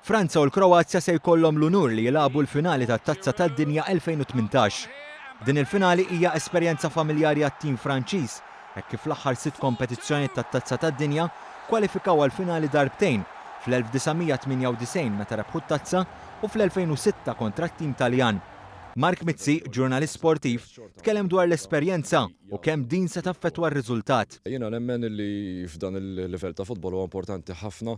Franza u l-Kroazja se jkollhom l-unur li jilagħbu l-finali tat-Tazza tad-Dinja 2018. Din il-finali hija esperjenza familjari għat-tim Franċiż, hekk kif l-aħħar 6 kompetizzjonijiet tat-Tazza tad-Dinja kwalifikaw għall-finali darbtejn fl-1998 meta rebħu t-tazza u fl-2006 kontra t-tim Taljan. Mark Mizzi, ġurnalist sportiv, tkellem dwar l-esperjenza u kemm din se taffettwa r-riżultat. Jiena nemmen li f'dan il-livell ta' futbol huwa importanti ħafna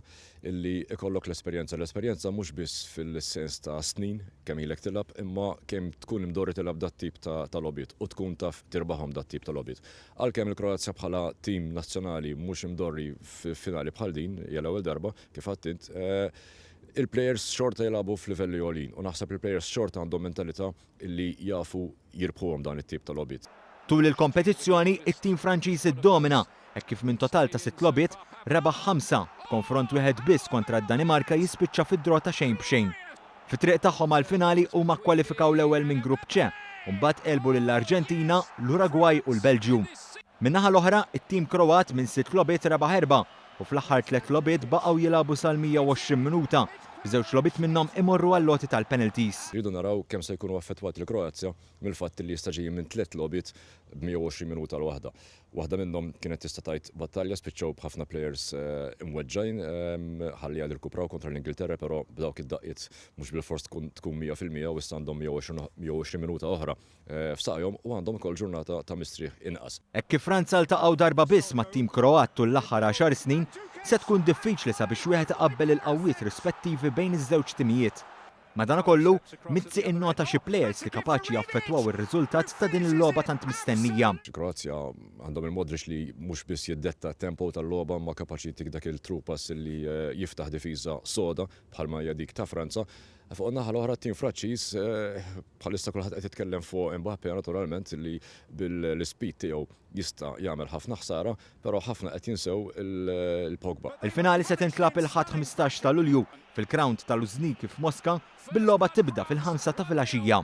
illi ikollok l-esperjenza. L-esperjenza mhux biss fil-sens ta' snin kemm ilek tilab, imma kemm tkun imdorri tilab dat tip ta' logħbiet u tkun taf tirbaħhom dat tip ta' logħbiet. Għalkemm il-Kroazja bħala tim nazzjonali mhux imdorri f'finali bħal din hija l-ewwel darba kif għadt int, il-plejers xorta jilabu f'livelli għolin u naħseb il-plejers xorta għandhom mentalità illi jafu jirbħuhom dan it-tip ta' logħbiet. Tul il-kompetizzjoni, it-tim Franċiż iddomina hekk kif minn total ta' 6 logħbiet rebaħ 5 konfront wieħed biss kontra d-Danimarka jispiċċa fid-draw ta' xejn b'xejn. Fit-triq tagħhom għall-finali huma kkwalifikaw l-ewwel minn grupp C u mbagħad qelbu lill-Arġentina, l-Urugwaj u l-Belġju. Min-naħa l-oħra, it-tim Kroat minn 6 logħbiet rebaħ 4 u fl-aħħar 3 logħbiet baqgħu jilagħbu sal-120 minuta. B'żewġ logħbiet minnhom imorru għall-loti tal-penalties. Rridu naraw kemm se jkunu affettwat il-Kroazja mill-fatt li jista' ġej minn 3 logħbiet b'120 minuta l waħda. Waħda minnhom kienet tista' tgħid battalja spiċċaw b'ħafna plejers imweġġajn ħalli għal irkupraw kontra l-Ingilterra, però b'dawk id-daqqiet mhux bil-fors tkun 100% u issa għandhom 120 minuta oħra f'saqjhom u għandhom ukoll ġurnata ta' mistrieħ inqas. Hekk kif Franza ltaqgħu darba biss mat-tim Kroat tul l-aħħar 10 snin, se tkun diffiċli sabiex wieħed iqabbel il-qawwiet rispettivi bejn iż-żewġ timijiet. Madankollu, Mizzi innota xi plejers li kapaċi jaffettwaw ir-riżultat ta' din il-logħba tant mistennija. Kroazja għandhom il-Modric li mhux biss jiddetta tempo tal-logħba ma kapaċi tik dak il-trupas li jiftaħ difiża soda bħalma hija dik ta' Franza. Fuq naħa l-oħra tim Franċiż bħalissa kulħadd qed jitkellem fuq Mbappé naturalment li bil-speed tiegħu jista' jagħmel ħafna ħsara, però ħafna qed jinsew il-Pogba. Il-finali se tintlab il-ħadd 15 ta' Lulju fil-Crown tal-Lużniki f'Mosca bil-logħba tibda fil-5 ta' filgħaxija.